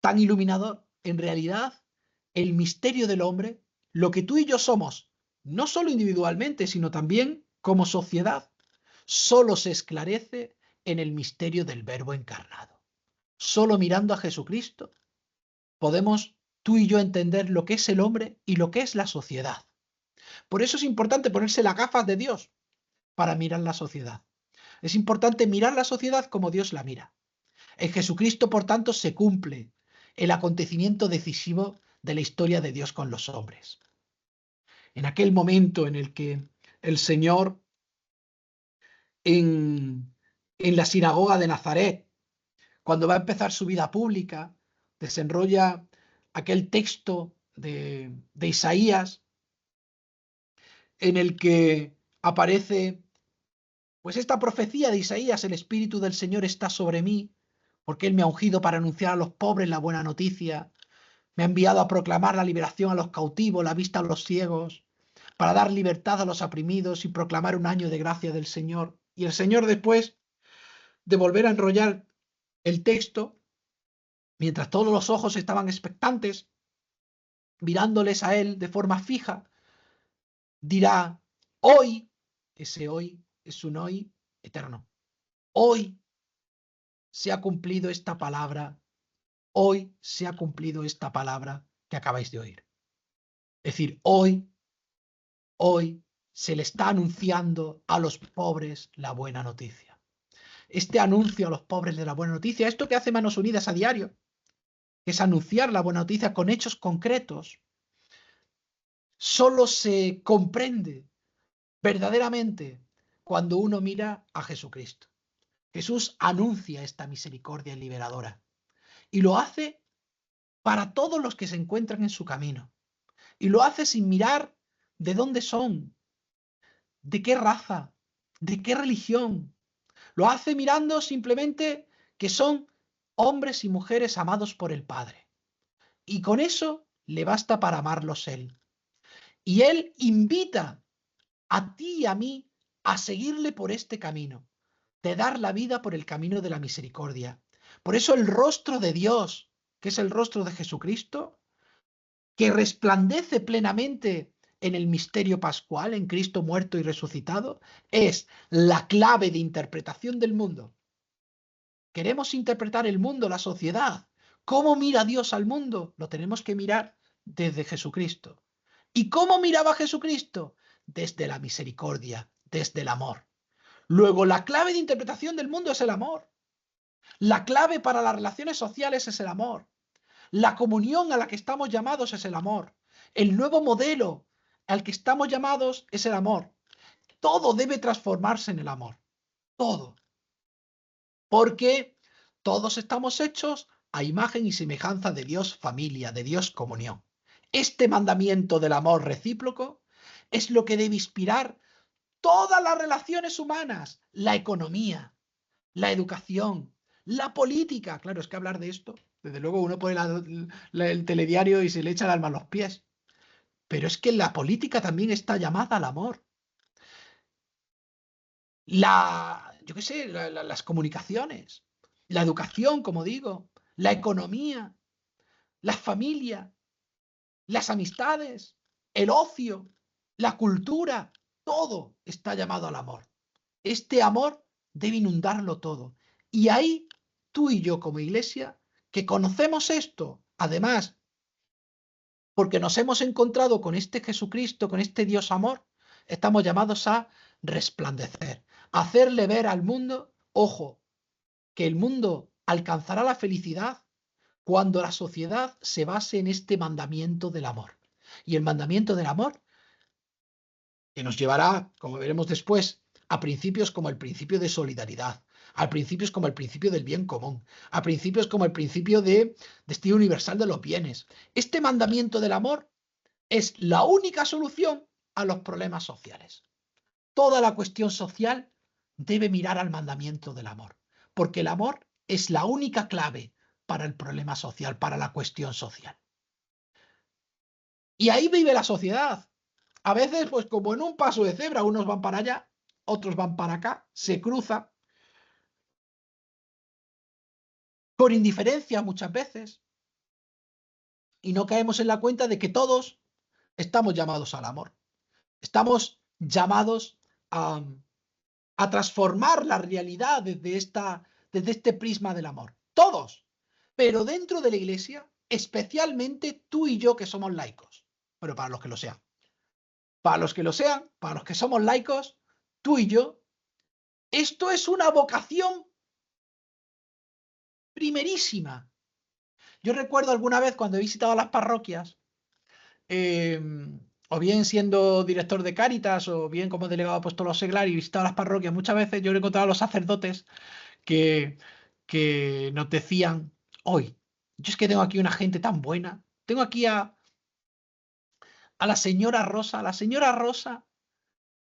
tan iluminador, en realidad el misterio del hombre, lo que tú y yo somos, no solo individualmente, sino también como sociedad, solo se esclarece en el misterio del Verbo encarnado. Solo mirando a Jesucristo podemos tú y yo entender lo que es el hombre y lo que es la sociedad. Por eso es importante ponerse las gafas de Dios para mirar la sociedad. Es importante mirar la sociedad como Dios la mira. En Jesucristo, por tanto, se cumple el acontecimiento decisivo de la historia de Dios con los hombres. En aquel momento en el que el Señor en la sinagoga de Nazaret, cuando va a empezar su vida pública, desenrolla aquel texto de Isaías en el que aparece pues esta profecía de Isaías: el Espíritu del Señor está sobre mí, porque Él me ha ungido para anunciar a los pobres la buena noticia, me ha enviado a proclamar la liberación a los cautivos, la vista a los ciegos, para dar libertad a los oprimidos y proclamar un año de gracia del Señor. Y el Señor, después de volver a enrollar el texto, mientras todos los ojos estaban expectantes, mirándoles a Él de forma fija, dirá: hoy, ese hoy es un hoy eterno, hoy se ha cumplido esta palabra, hoy se ha cumplido esta palabra que acabáis de oír. Es decir, hoy se le está anunciando a los pobres la buena noticia. Este anuncio a los pobres de la buena noticia, esto que hace Manos Unidas a diario, es anunciar la buena noticia con hechos concretos, solo se comprende verdaderamente cuando uno mira a Jesucristo. Jesús anuncia esta misericordia liberadora y lo hace para todos los que se encuentran en su camino. Y lo hace sin mirar de dónde son, de qué raza, de qué religión. Lo hace mirando simplemente que son hombres y mujeres amados por el Padre. Y con eso le basta para amarlos Él. Y Él invita a ti y a mí a seguirle por este camino, de dar la vida por el camino de la misericordia. Por eso el rostro de Dios, que es el rostro de Jesucristo, que resplandece plenamente en el misterio pascual, en Cristo muerto y resucitado, es la clave de interpretación del mundo. Queremos interpretar el mundo, la sociedad. ¿Cómo mira Dios al mundo? Lo tenemos que mirar desde Jesucristo. ¿Y cómo miraba Jesucristo? Desde la misericordia, desde el amor. Luego, la clave de interpretación del mundo es el amor. La clave para las relaciones sociales es el amor. La comunión a la que estamos llamados es el amor. El nuevo modelo al que estamos llamados es el amor. Todo debe transformarse en el amor. Todo. Porque todos estamos hechos a imagen y semejanza de Dios familia, de Dios comunión. Este mandamiento del amor recíproco es lo que debe inspirar todas las relaciones humanas, la economía, la educación, la política. Claro, es que hablar de esto, desde luego uno pone el telediario y se le echa el alma a los pies. Pero es que la política también está llamada al amor. Las comunicaciones, la educación, como digo, la economía, la familia, las amistades, el ocio, la cultura, todo está llamado al amor. Este amor debe inundarlo todo. Y ahí tú y yo como iglesia, que conocemos esto, además, porque nos hemos encontrado con este Jesucristo, con este Dios amor, estamos llamados a resplandecer, a hacerle ver al mundo, ojo, que el mundo alcanzará la felicidad cuando la sociedad se base en este mandamiento del amor. Y el mandamiento del amor, que nos llevará, como veremos después, a principios como el principio de solidaridad, a principios como el principio del bien común, a principios como el principio de destino universal de los bienes. Este mandamiento del amor es la única solución a los problemas sociales. Toda la cuestión social debe mirar al mandamiento del amor, porque el amor es la única clave para el problema social, para la cuestión social. Y ahí vive la sociedad. A veces, pues como en un paso de cebra, unos van para allá, otros van para acá, se cruzan, con indiferencia muchas veces, y no caemos en la cuenta de que todos estamos llamados al amor. Estamos llamados a transformar la realidad desde este prisma del amor. Todos. Pero dentro de la Iglesia, especialmente tú y yo que somos laicos. Bueno, para los que lo sean. Para los que lo sean, para los que somos laicos, tú y yo, esto es una vocación primerísima. Yo recuerdo alguna vez cuando he visitado las parroquias, o bien siendo director de Cáritas, o bien como delegado apostólico seglar y visitado las parroquias, muchas veces yo he encontrado a los sacerdotes que nos decían, hoy, yo es que tengo aquí una gente tan buena, tengo aquí a la señora Rosa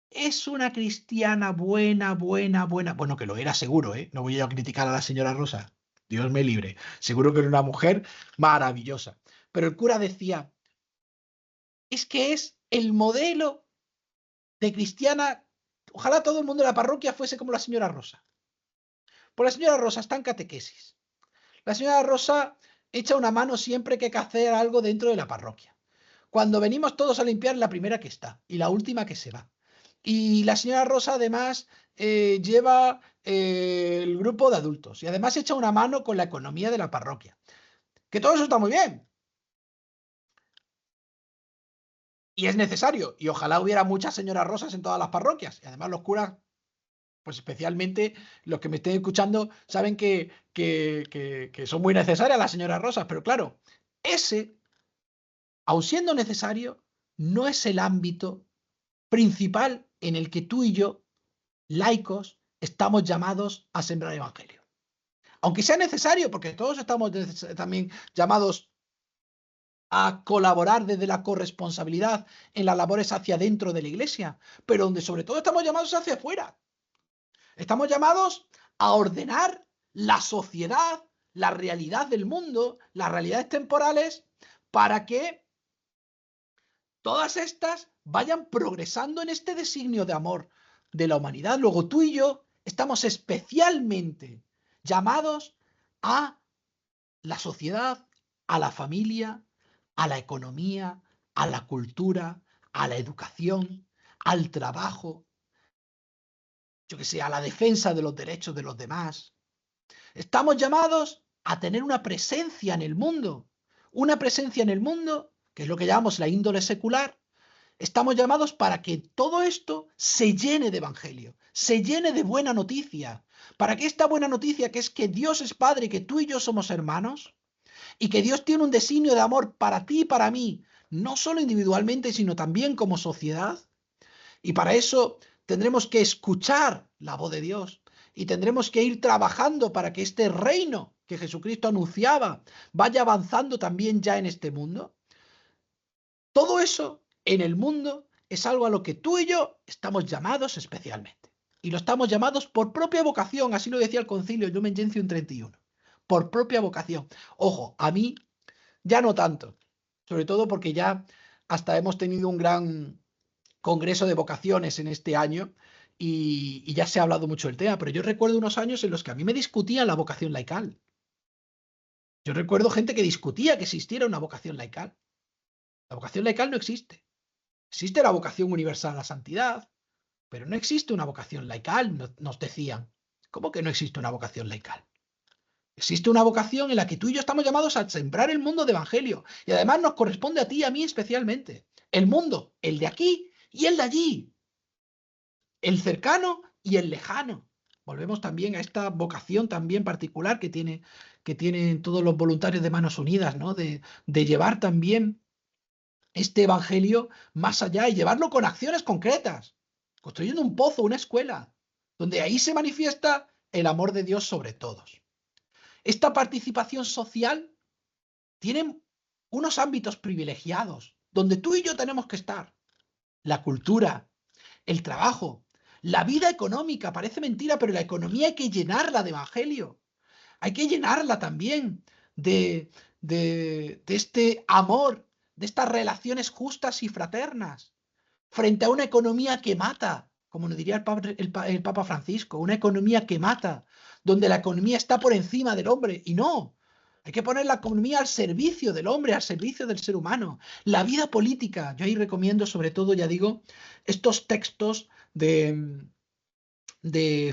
es una cristiana buena, bueno, que lo era seguro, ¿eh? No voy a criticar a la señora Rosa, Dios me libre, seguro que era una mujer maravillosa, pero el cura decía, es que es el modelo de cristiana, ojalá todo el mundo de la parroquia fuese como la señora Rosa. Pues la señora Rosa está en catequesis. La señora Rosa echa una mano siempre que hay que hacer algo dentro de la parroquia. Cuando venimos todos a limpiar, la primera que está y la última que se va. Y la señora Rosa además lleva el grupo de adultos y además echa una mano con la economía de la parroquia. Que todo eso está muy bien. Y es necesario. Y ojalá hubiera muchas señoras Rosas en todas las parroquias. Y además los curas, pues especialmente los que me estén escuchando, saben que son muy necesarias las señoras Rosas. Pero claro, ese, aun siendo necesario, no es el ámbito principal en el que tú y yo, laicos, estamos llamados a sembrar el evangelio. Aunque sea necesario, porque todos estamos también llamados a colaborar desde la corresponsabilidad en las labores hacia dentro de la Iglesia, pero donde sobre todo estamos llamados hacia afuera. Estamos llamados a ordenar la sociedad, la realidad del mundo, las realidades temporales, para que todas estas vayan progresando en este designio de amor de la humanidad. Luego tú y yo estamos especialmente llamados a la sociedad, a la familia, a la economía, a la cultura, a la educación, al trabajo, yo que sé, a la defensa de los derechos de los demás. Estamos llamados a tener una presencia en el mundo, que es lo que llamamos la índole secular. Estamos llamados para que todo esto se llene de evangelio, se llene de buena noticia, para que esta buena noticia, que es que Dios es Padre y que tú y yo somos hermanos, y que Dios tiene un designio de amor para ti y para mí, no solo individualmente, sino también como sociedad. Y para eso tendremos que escuchar la voz de Dios y tendremos que ir trabajando para que este reino que Jesucristo anunciaba vaya avanzando también ya en este mundo. Todo eso en el mundo es algo a lo que tú y yo estamos llamados especialmente. Y lo estamos llamados por propia vocación, así lo decía el concilio Lumen Gentium 31. Por propia vocación. Ojo, a mí ya no tanto, sobre todo porque ya hasta hemos tenido un gran congreso de vocaciones en este año y ya se ha hablado mucho del tema, pero yo recuerdo unos años en los que a mí me discutían la vocación laical. Yo recuerdo gente que discutía que existiera una vocación laical. La vocación laical no existe. Existe la vocación universal a la santidad, pero no existe una vocación laical, nos decían. ¿Cómo que no existe una vocación laical? Existe una vocación en la que tú y yo estamos llamados a sembrar el mundo de evangelio. Y además nos corresponde a ti y a mí especialmente. El mundo, el de aquí y el de allí. El cercano y el lejano. Volvemos también a esta vocación también particular que tienen todos los voluntarios de Manos Unidas, ¿no? De llevar también este evangelio más allá y llevarlo con acciones concretas. Construyendo un pozo, una escuela, donde ahí se manifiesta el amor de Dios sobre todos. Esta participación social tiene unos ámbitos privilegiados donde tú y yo tenemos que estar. La cultura, el trabajo, la vida económica. Parece mentira, pero la economía hay que llenarla de evangelio. Hay que llenarla también de este amor, de estas relaciones justas y fraternas, frente a una economía que mata, como nos diría el Papa Francisco, una economía que mata, donde la economía está por encima del hombre. Y no, hay que poner la economía al servicio del hombre, al servicio del ser humano. La vida política, yo ahí recomiendo sobre todo, ya digo, estos textos de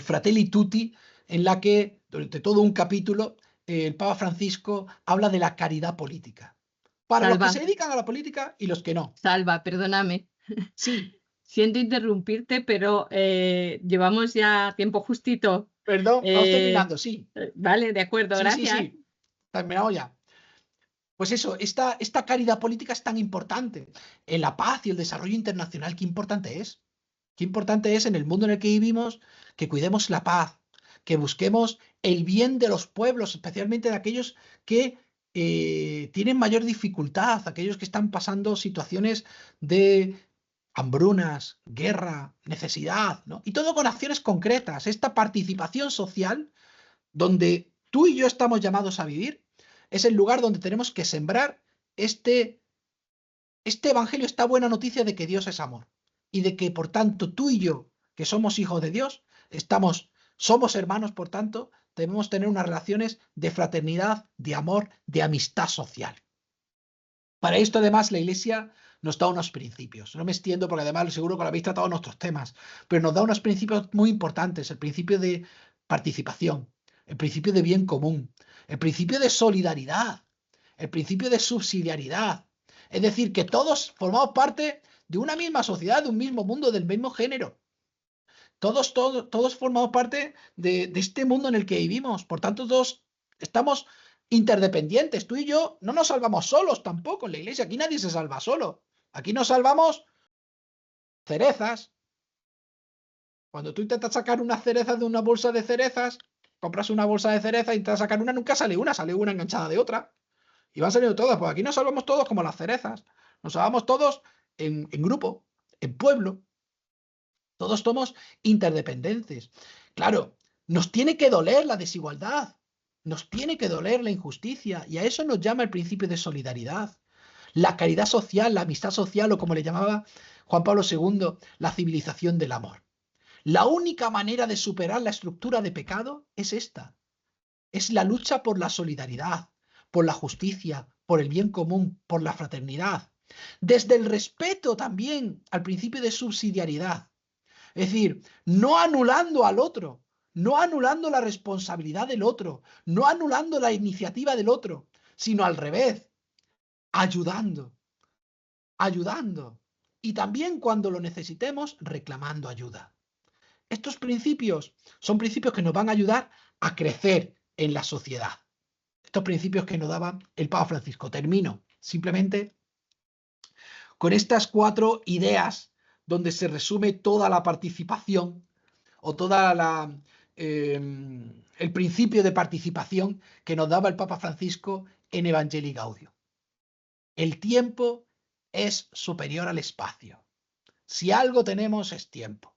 Fratelli Tutti, en la que durante todo un capítulo el Papa Francisco habla de la caridad política. Para los que se dedican a la política y los que no. Salva, perdóname. Sí. Siento interrumpirte, pero llevamos ya tiempo justito. Perdón, vamos terminando, sí. Vale, de acuerdo, sí, gracias. Sí. Terminamos ya. Pues eso, esta caridad política es tan importante en la paz y el desarrollo internacional. Qué importante es. Qué importante es en el mundo en el que vivimos que cuidemos la paz, que busquemos el bien de los pueblos, especialmente de aquellos que tienen mayor dificultad, aquellos que están pasando situaciones de hambrunas, guerra, necesidad, ¿no? Y todo con acciones concretas. Esta participación social donde tú y yo estamos llamados a vivir es el lugar donde tenemos que sembrar este evangelio, esta buena noticia de que Dios es amor y de que, por tanto, tú y yo, que somos hijos de Dios, somos hermanos, por tanto, debemos tener unas relaciones de fraternidad, de amor, de amistad social. Para esto, además, la Iglesia nos da unos principios. No me extiendo porque además seguro que lo habéis tratado en nuestros temas, pero nos da unos principios muy importantes. El principio de participación, el principio de bien común, el principio de solidaridad, el principio de subsidiariedad. Es decir, que todos formamos parte de una misma sociedad, de un mismo mundo, del mismo género. Todos formamos parte de este mundo en el que vivimos. Por tanto, todos estamos interdependientes. Tú y yo no nos salvamos solos tampoco en la Iglesia. Aquí nadie se salva solo. Aquí nos salvamos cerezas. Cuando tú intentas sacar unas cerezas de una bolsa de cerezas, compras una bolsa de cerezas e intentas sacar una, nunca sale una enganchada de otra. Y van saliendo todas. Pues aquí nos salvamos todos como las cerezas. Nos salvamos todos en grupo, en pueblo. Todos somos interdependentes. Claro, nos tiene que doler la desigualdad. Nos tiene que doler la injusticia. Y a eso nos llama el principio de solidaridad. La caridad social, la amistad social, o como le llamaba Juan Pablo II, la civilización del amor. La única manera de superar la estructura de pecado es esta. Es la lucha por la solidaridad, por la justicia, por el bien común, por la fraternidad. Desde el respeto también al principio de subsidiariedad. Es decir, no anulando al otro, no anulando la responsabilidad del otro, no anulando la iniciativa del otro, sino al revés, ayudando. Y también cuando lo necesitemos, reclamando ayuda. Estos principios son principios que nos van a ayudar a crecer en la sociedad. Estos principios que nos daba el Papa Francisco. Termino simplemente con estas 4 ideas donde se resume toda la participación o toda el principio de participación que nos daba el Papa Francisco en Evangelii Gaudium. El tiempo es superior al espacio. Si algo tenemos es tiempo.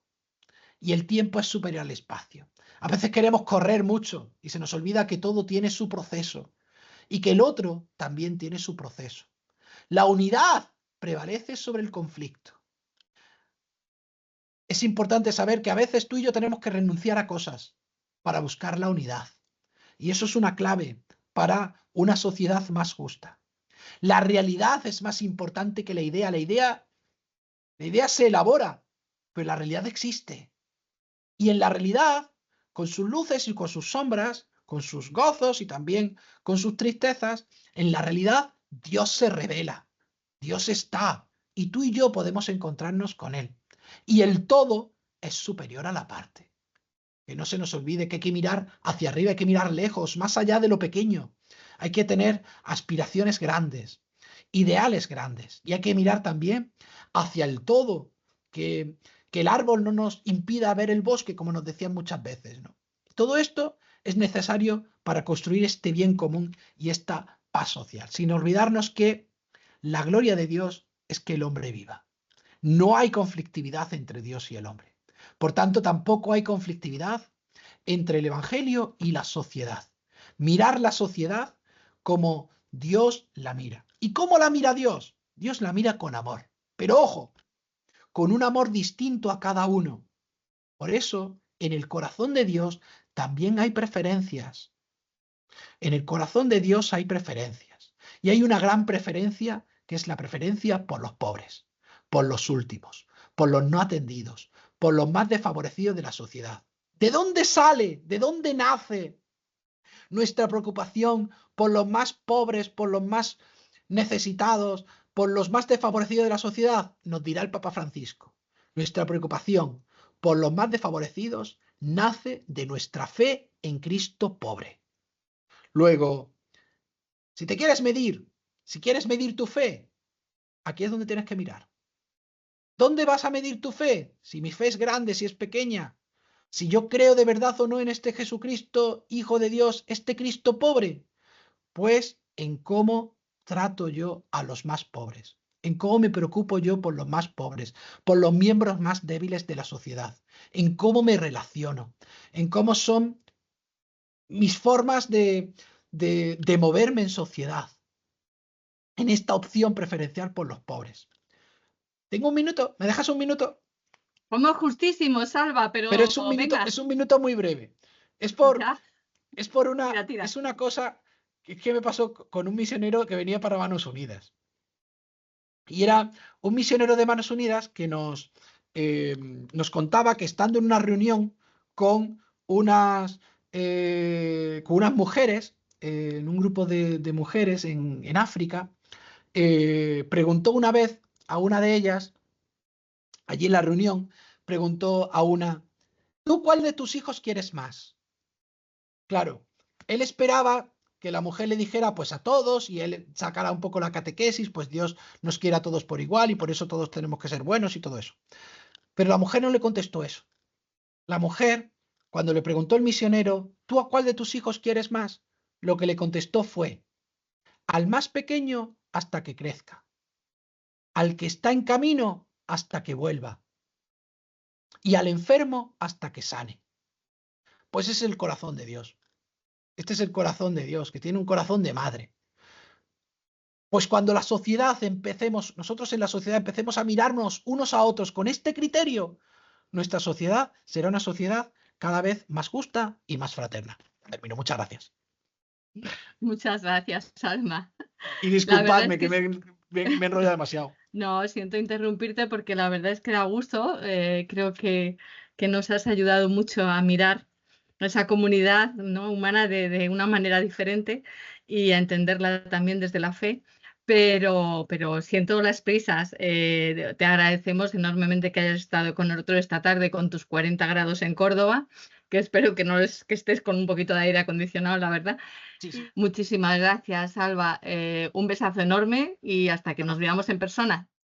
Y el tiempo es superior al espacio. A veces queremos correr mucho y se nos olvida que todo tiene su proceso y que el otro también tiene su proceso. La unidad prevalece sobre el conflicto. Es importante saber que a veces tú y yo tenemos que renunciar a cosas para buscar la unidad. Y eso es una clave para una sociedad más justa. La realidad es más importante que la idea. La idea se elabora, pero la realidad existe. Y en la realidad, con sus luces y con sus sombras, con sus gozos y también con sus tristezas, en la realidad Dios se revela, Dios está, y tú y yo podemos encontrarnos con Él. Y el todo es superior a la parte. Que no se nos olvide que hay que mirar hacia arriba, hay que mirar lejos, más allá de lo pequeño. Hay que tener aspiraciones grandes, ideales grandes, y hay que mirar también hacia el todo, que el árbol no nos impida ver el bosque, como nos decían muchas veces, ¿no? Todo esto es necesario para construir este bien común y esta paz social, sin olvidarnos que la gloria de Dios es que el hombre viva. No hay conflictividad entre Dios y el hombre. Por tanto, tampoco hay conflictividad entre el Evangelio y la sociedad. Mirar la sociedad como Dios la mira. ¿Y cómo la mira Dios? Dios la mira con amor. Pero ojo, con un amor distinto a cada uno. Por eso, en el corazón de Dios también hay preferencias. En el corazón de Dios hay preferencias. Y hay una gran preferencia que es la preferencia por los pobres, por los últimos, por los no atendidos, por los más desfavorecidos de la sociedad. ¿De dónde sale? ¿De dónde nace nuestra preocupación por los más pobres, por los más necesitados, por los más desfavorecidos de la sociedad? Nos dirá el Papa Francisco. Nuestra preocupación por los más desfavorecidos nace de nuestra fe en Cristo pobre. Luego, si quieres medir tu fe, aquí es donde tienes que mirar. ¿Dónde vas a medir tu fe? Si mi fe es grande, si es pequeña, si yo creo de verdad o no en este Jesucristo, Hijo de Dios, este Cristo pobre, pues en cómo trato yo a los más pobres, en cómo me preocupo yo por los más pobres, por los miembros más débiles de la sociedad, en cómo me relaciono, en cómo son mis formas de moverme en sociedad, en esta opción preferencial por los pobres. ¿Tengo un minuto? ¿Me dejas un minuto? Como justísimo, Salva, pero es un minuto muy breve. Es una cosa que me pasó con un misionero que venía para Manos Unidas. Y era un misionero de Manos Unidas que nos contaba que estando en una reunión con unas mujeres, en un grupo de mujeres en África, preguntó una vez a una de ellas, allí en la reunión, preguntó a una: ¿tú cuál de tus hijos quieres más? Claro, él esperaba que la mujer le dijera pues a todos y él sacara un poco la catequesis, pues Dios nos quiere a todos por igual y por eso todos tenemos que ser buenos y todo eso. Pero la mujer no le contestó eso. La mujer, cuando le preguntó el misionero, ¿tú a cuál de tus hijos quieres más? Lo que le contestó fue: al más pequeño hasta que crezca, al que está en camino hasta que vuelva y al enfermo hasta que sane. Pues ese es el corazón de Dios. Este es el corazón de Dios, que tiene un corazón de madre. Pues cuando nosotros en la sociedad empecemos a mirarnos unos a otros con este criterio, nuestra sociedad será una sociedad cada vez más justa y más fraterna. Termino. Muchas gracias. Muchas gracias, Salma. Y disculpadme que me enrolla demasiado. No, siento interrumpirte porque la verdad es que da gusto. Creo que nos has ayudado mucho a mirar esa comunidad, ¿no?, humana de una manera diferente y a entenderla también desde la fe. Pero siento las prisas. Te agradecemos enormemente que hayas estado con nosotros esta tarde con tus 40 grados en Córdoba, que espero que que estés con un poquito de aire acondicionado, la verdad. Sí. Muchísimas gracias, Alba. Un besazo enorme y hasta que nos veamos en persona.